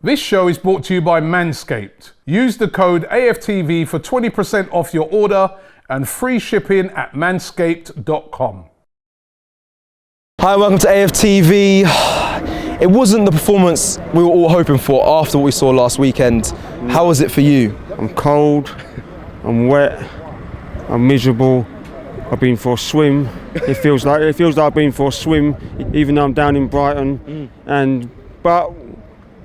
This show is brought to you by Manscaped. Use the code AFTV for 20% off your order and free shipping at manscaped.com. Hi, welcome to AFTV. It wasn't the performance we were all hoping for after what we saw last weekend. How was it for you? I'm cold, I'm wet, I'm miserable. I've been for a swim. It feels like I've been for a swim, even though I'm down in Brighton. But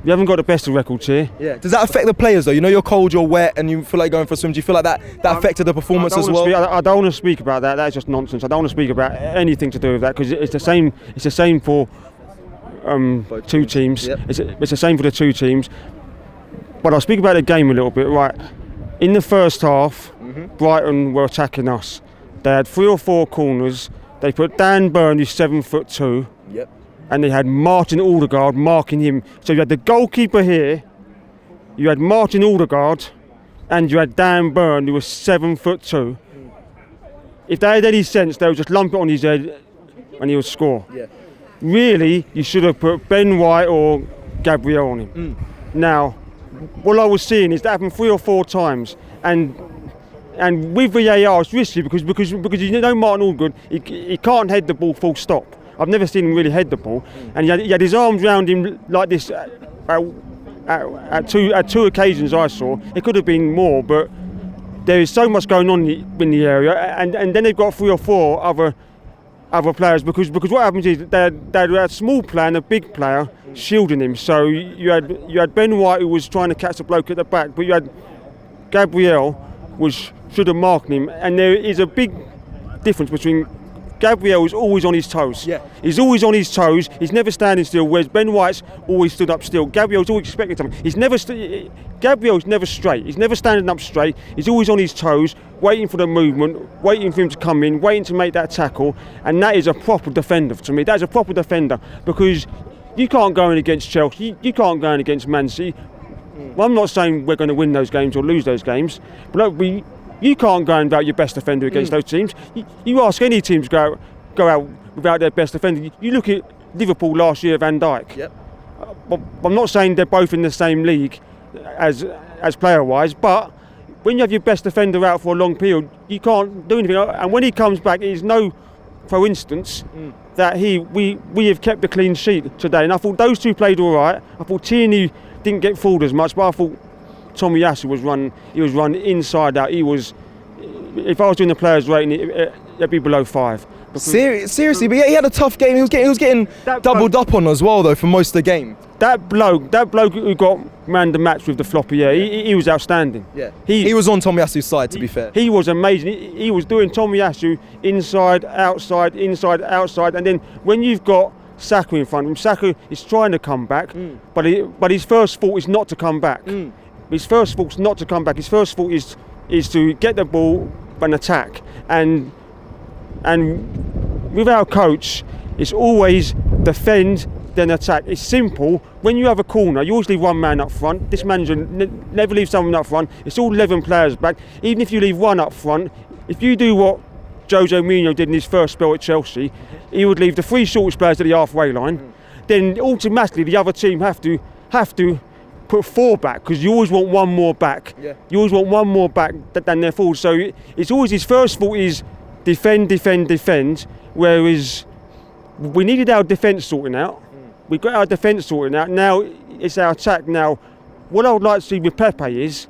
you haven't got the best of records here. Yeah. Does that affect the players though? You know you're cold, you're wet, and you feel like going for a swim. Do you feel like that affected the performance as well? I don't want to speak about that. That's just nonsense. I don't want to speak about anything to do with that because it's the same. It's the same for two teams. Yep. It's the same for the two teams. But I'll speak about the game a little bit. Right. In the first half, Brighton were attacking us. They had 3 or 4 corners. They put Dan Burn, who's 7'2". Yep. And they had Martin Aldergaard marking him. So you had the goalkeeper here, you had Martin Aldergaard, and you had Dan Burn, who was 7'2". If they had any sense, they would just lump it on his head and he would score. Yeah. Really, you should have put Ben White or Gabriel on him. Now, what I was seeing is that happened 3 or 4 times, and with VAR it's risky because you know Martin Aldergaard, he can't head the ball full stop. I've never seen him really head the ball, and he had his arms round him like this at two occasions I saw. It could have been more, but there is so much going on in the area, and then they've got 3 or 4 other players because what happens is they had a small player and a big player shielding him. So you had Ben White who was trying to catch the bloke at the back, but you had Gabriel should have marked him, and there is a big difference between. Gabriel is always on his toes. Yeah. He's always on his toes. He's never standing still. Whereas Ben White's always stood up still. Gabriel's always expecting something. Gabriel's never straight. He's never standing up straight. He's always on his toes, waiting for the movement, waiting for him to come in, waiting to make that tackle. And that is a proper defender to me. That's a proper defender because you can't go in against Chelsea. You can't go in against Man City. Well, I'm not saying we're going to win those games or lose those games, but look, you can't go and vote your best defender against those teams. You ask any team to go out without their best defender. You look at Liverpool last year, Van Dijk. Yep. I'm not saying they're both in the same league as player-wise, but when you have your best defender out for a long period, you can't do anything. And when he comes back, it is no coincidence that we have kept a clean sheet today. And I thought those two played all right. I thought Tierney didn't get fooled as much, but I thought Tomiyasu was run inside out. If I was doing the players' rating, it'd be below 5. Seriously, but yeah, he had a tough game. He was getting doubled up on as well though for most of the game. That bloke who got man the match with the floppy, he was outstanding. Yeah. He was on Tomiyasu's side, to be fair. He was amazing. He was doing Tomiyasu inside, outside, and then when you've got Saka in front of him, Saka is trying to come back, but his first thought is not to come back. His first thought's not to come back. His first thought is to get the ball and attack. And with our coach, it's always defend, then attack. It's simple. When you have a corner, you always leave one man up front. This manager never leaves someone up front. It's all 11 players back. Even if you leave one up front, if you do what Jose Mourinho did in his first spell at Chelsea, he would leave the 3 shortest players at the halfway line. Then automatically the other team have to put 4 back because you always want one more back. Yeah. You always want one more back than their forward. So it's always his first thought is defend. Whereas we needed our defence sorting out. We got our defence sorting out. Now it's our attack. Now, what I would like to see with Pepe is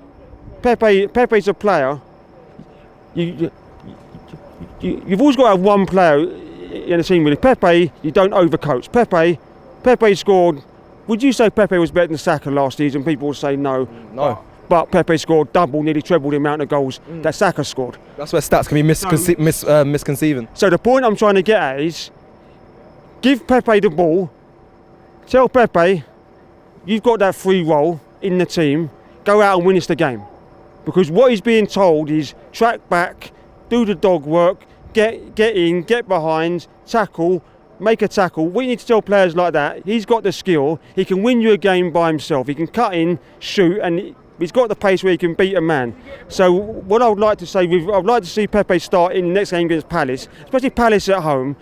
Pepe's a player. You've always got to have one player in the team. With Pepe, you don't overcoach. Pepe scored. Would you say Pepe was better than Saka last season? People would say no. No. But Pepe scored double, nearly treble the amount of goals that Saka scored. That's where stats can be misconceiving. So the point I'm trying to get at is, give Pepe the ball, tell Pepe, you've got that free role in the team, go out and win us the game. Because what he's being told is track back, do the dog work, get in, get behind, tackle, make a tackle. We need to tell players like that. He's got the skill. He can win you a game by himself. He can cut in, shoot, and he's got the pace where he can beat a man. So what I would like to say, I'd like to see Pepe start in the next game against Palace, especially Palace at home.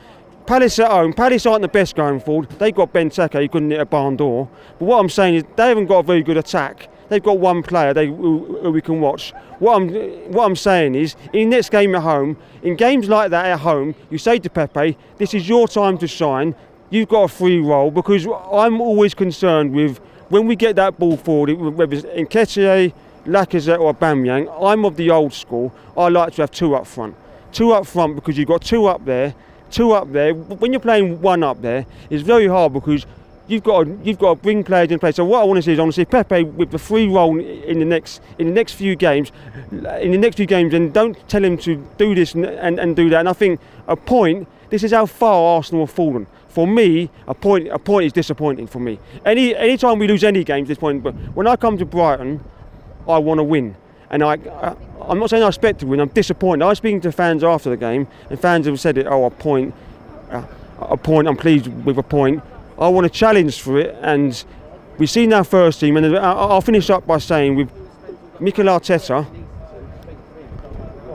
Palace at home. Palace aren't the best going forward. They've got Benteke, he couldn't hit a barn door. But what I'm saying is they haven't got a very good attack. They've got one player who we can watch. What I'm saying is, in the next game at home, in games like that at home, you say to Pepe, this is your time to shine. You've got a free roll, because I'm always concerned with when we get that ball forward, whether it's Nketiah, Lacazette or Aubameyang. I'm of the old school. I like to have two up front. Two up front because you've got two up there. When you're playing one up there, it's very hard because you've got to bring players in play. So what I want to see is, I want to see Pepe with the free roll in the next few games, and don't tell him to do this and do that. And I think a point. This is how far Arsenal have fallen. For me, a point is disappointing for me. Any time we lose any games, this point. But when I come to Brighton, I want to win. And I'm not saying I expect to win. I'm disappointed. I was speaking to fans after the game, and fans have said it. Oh, a point. I'm pleased with a point. I want a challenge for it, and we've seen our first team. And I'll finish up by saying, with Mikel Arteta,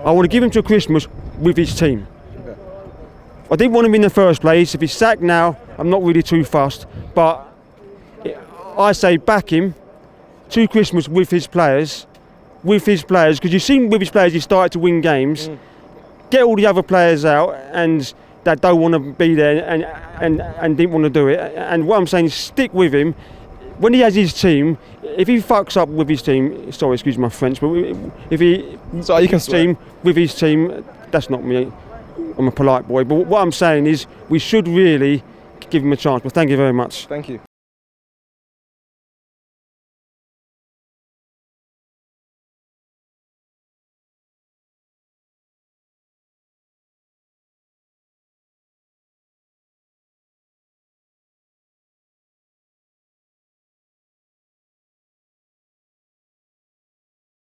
I want to give him till Christmas with his team. I didn't want him in the first place. If he's sacked now, I'm not really too fussed. But I say back him to Christmas with his players, because you've seen with his players he started to win games. Get all the other players out and that don't want to be there and didn't want to do it. And what I'm saying is, stick with him. When he has his team, if he fucks up with his team, sorry, excuse my French, but if he with his team, that's not me. I'm a polite boy. But what I'm saying is, we should really give him a chance. But thank you very much. Thank you.